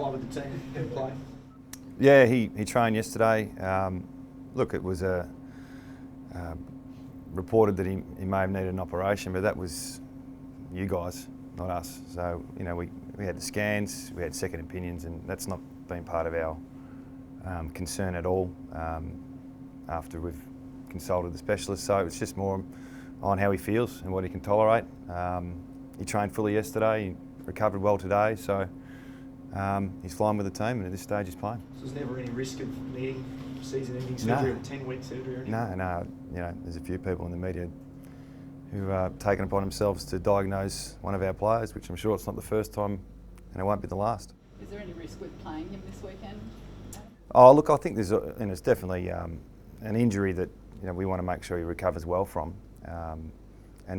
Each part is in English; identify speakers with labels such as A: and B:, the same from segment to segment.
A: fly with the team and play?
B: Yeah, he trained yesterday. Look, it was reported that he may have needed an operation, but that was you guys, not us. So, you know, we had the scans, we had second opinions, and that's not been part of our concern at all after we've consulted the specialist. So it's just more on how he feels and what he can tolerate. He trained fully yesterday, he recovered well today, so he's flying with the team, and at this stage he's playing.
A: So there's never any risk of needing season-ending surgery or 10-week surgery or anything?
B: No. You know, there's a few people in the media who are taken upon themselves to diagnose one of our players, which I'm sure it's not the first time, and it won't be the last.
C: Is there any risk with playing him this weekend?
B: Oh, look, I think and it's definitely an injury that we want to make sure he recovers well from, and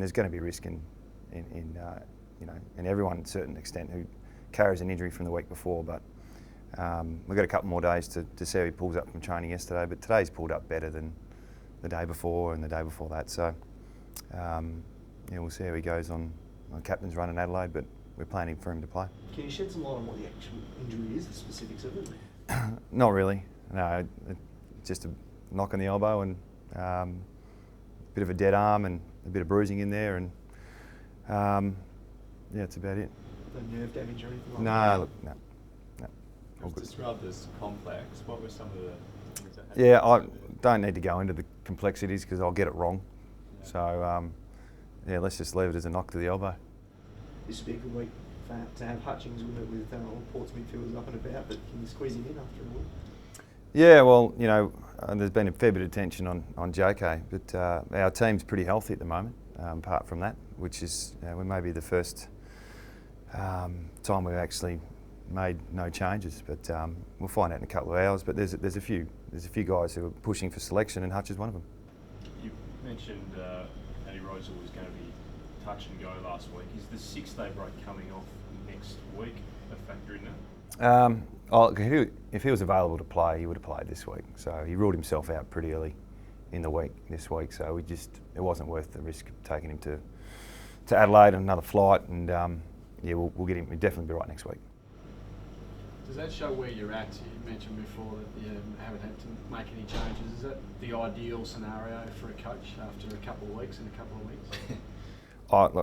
B: there's going to be risk in everyone to a certain extent who carries an injury from the week before. But we've got a couple more days to see how he pulls up from training yesterday. But today's pulled up better than the day before and the day before that. So we'll see how he goes on captain's run in Adelaide. But we're planning for him to play.
A: Can you shed some light on what the actual injury is, the specifics of it?
B: Not really. No, just a knock on the elbow and a bit of a dead arm and a bit of bruising in there, and that's about it.
A: No nerve damage or anything like
B: that? No.
D: It was described as complex. What were some of the things that happened?
B: Yeah, I don't need to go into the complexities because I'll get it wrong. Yeah. So, let's just leave it as a knock to the elbow.
A: This would be a good week to have Hutchings with all Port's midfielders up and about, but can you squeeze him in after a week?
B: Yeah, well, there's been a fair bit of tension on JK, but our team's pretty healthy at the moment, apart from that, which is we may be the first time we've actually made no changes, but we'll find out in a couple of hours. But there's a few guys who are pushing for selection, and Hutch is one of them.
D: You mentioned Andy Rosal was going to be touch and go last week. Is the 6-day break coming off next week a factor in that?
B: If he was available to play, he would have played this week. So he ruled himself out pretty early in the week this week. So it wasn't worth the risk of taking him to Adelaide on another flight, and we'll get him. He'll definitely be right next week.
E: Does that show where you're at? You mentioned before that you haven't had to make any changes. Is that the ideal scenario for a coach after a couple of weeks and a couple of weeks?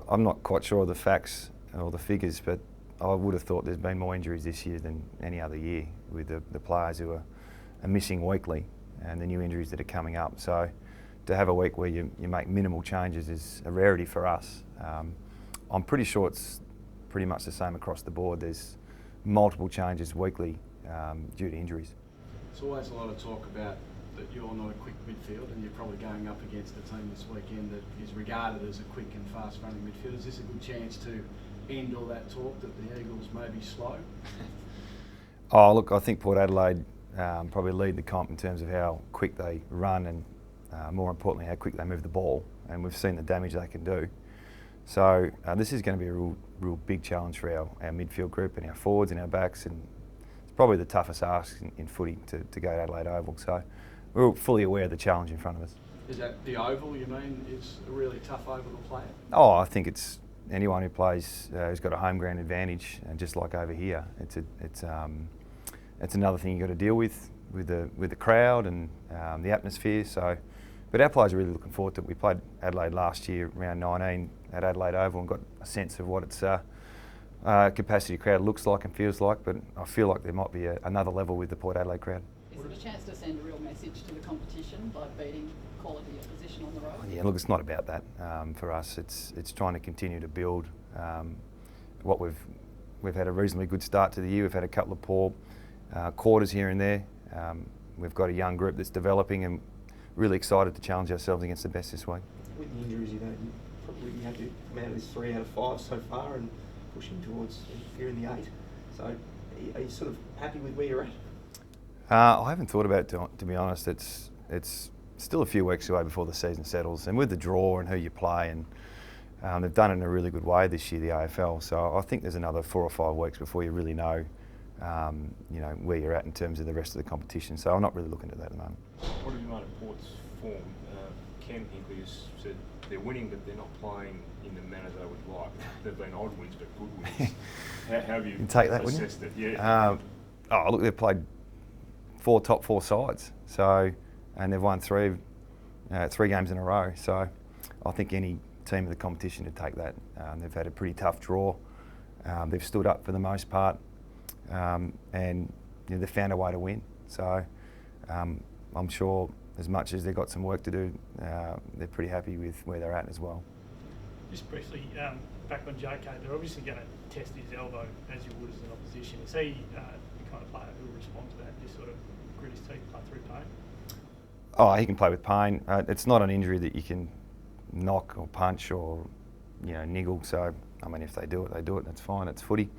B: I'm not quite sure of the facts or the figures, but I would have thought there's been more injuries this year than any other year with the players who are missing weekly and the new injuries that are coming up. So to have a week where you make minimal changes is a rarity for us. I'm pretty sure it's pretty much the same across the board. There's multiple changes weekly due to injuries.
E: There's always a lot of talk about that you're not a quick midfield, and you're probably going up against a team this weekend that is regarded as a quick and fast running midfield. Is this a good chance to end all that talk that the Eagles may be slow?
B: Oh, look, I think Port Adelaide probably lead the comp in terms of how quick they run and more importantly how quick they move the ball, and we've seen the damage they can do. So this is going to be a real big challenge for our midfield group and our forwards and our backs, and it's probably the toughest ask in footy to go to Adelaide Oval. So we're fully aware of the challenge in front of us.
E: Is that the Oval, you mean, is a really tough oval to play at?
B: Oh, I think it's anyone who plays who's got a home ground advantage, and just like over here, it's another thing you've got to deal with the crowd and the atmosphere. So, but our players are really looking forward to it. We played Adelaide last year, round 19 at Adelaide Oval, and got a sense of what its capacity crowd looks like and feels like. But I feel like there might be another level with the Port Adelaide crowd.
C: Is it a chance to send a real message to the competition by beating quality opposition on the road?
B: Yeah, look, it's not about that for us. It's trying to continue to build what we've had a reasonably good start to the year. We've had a couple of poor quarters here and there. We've got a young group that's developing, and really excited to challenge ourselves against the best this week.
A: With the injuries, you probably had to come out of this 3 out of 5 so far and pushing towards you're in the 8. So are you sort of happy with where you're at?
B: I haven't thought about it, to be honest. It's still a few weeks away before the season settles, and with the draw and who you play, and they've done it in a really good way this year, the AFL. So I think there's another 4 or 5 weeks before you really know, where you're at in terms of the rest of the competition. So I'm not really looking at that at the moment.
D: What have you made of Port's form? Cam Hinkley has said they're winning, but they're not playing in the manner they would like. They've been odd wins, but good wins. How have you
B: take that, wouldn't you?
D: assessed it? Yeah.
B: Oh, look, they've played top four sides, and they've won three games in a row. So I think any team of the competition would take that. They've had a pretty tough draw. They've stood up for the most part, and they've found a way to win. So I'm sure, as much as they've got some work to do, they're pretty happy with where they're at as well.
F: Just briefly, back on JK, they're obviously going to test his elbow as you would as an opposition. Is he the kind of player who will respond to that, just sort of grit his teeth, play through pain?
B: Oh, he can play with pain. It's not an injury that you can knock or punch or niggle. So I mean, if they do it, they do it. That's fine. It's footy.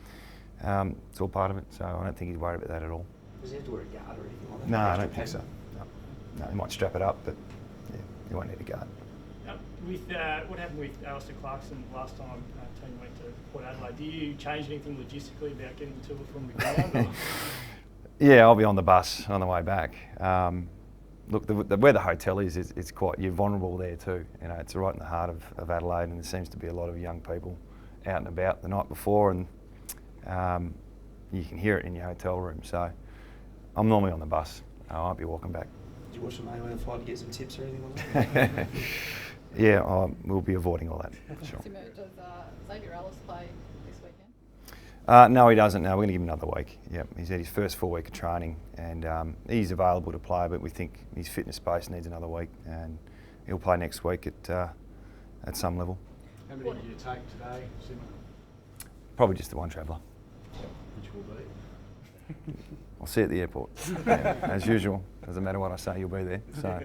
B: It's all part of it. So I don't think he's worried about that at all.
A: Does he have to wear a guard or anything like that?
B: No, I don't think so. No, he might strap it up, but yeah, he won't need a guard.
F: What happened with Alistair Clarkson last time team went to Port Adelaide? Do you change anything logistically about getting to it from the ground?
B: Yeah, I'll be on the bus on the way back. Look, where the hotel is, it's quite, you're vulnerable there too. It's right in the heart of Adelaide, and there seems to be a lot of young people out and about the night before, and you can hear it in your hotel room. So I'm normally on the bus. I won't be walking back.
A: Did you watch the Mayweather fight to get some tips or anything like that?
B: Yeah, we'll be avoiding all that, sure.
C: Does Xavier Ellis play this weekend?
B: No, he doesn't. No, we're going to give him another week. Yep, he's had his first full week of training, and he's available to play, but we think his fitness base needs another week, and he'll play next week at some level.
E: How many do you take today, Simon?
B: Probably just the one traveller.
E: Which will be?
B: I'll see you at the airport, yeah, as usual. Doesn't matter what I say, you'll be there. So.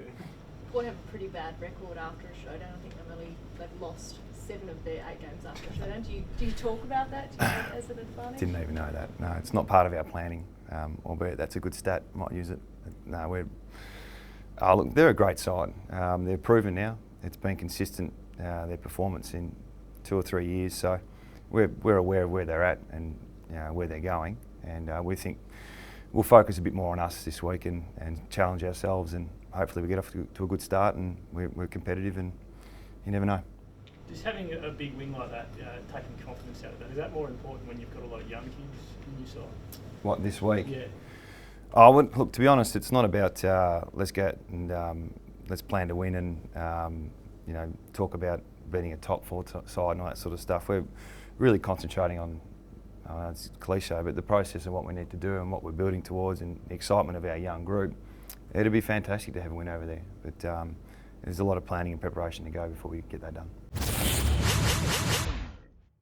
G: Port have a pretty bad record after a showdown. I think they've lost 7 of their 8 games after a showdown. Do you talk about that? Do you know it as an advantage?
B: Didn't even know that. No, it's not part of our planning. Albeit that's a good stat. Might use it. No, look, they're a great side. They're proven now. It's been consistent, their performance in 2 or 3 years. So we're aware of where they're at and where they're going, and we think we'll focus a bit more on us this week and challenge ourselves, and hopefully we get off to a good start and we're competitive, and you never know.
F: Just having a big win like that, taking confidence out of that, is that more important when you've got a lot of young kids in your side?
B: What, this week?
F: Yeah.
B: Oh, well, look, to be honest, it's not about let's go and let's plan to win and talk about beating a top 4 side and all that sort of stuff. We're really concentrating on, it's cliche, but the process of what we need to do and what we're building towards, and the excitement of our young group. It'd be fantastic to have a win over there, but there's a lot of planning and preparation to go before we get that done.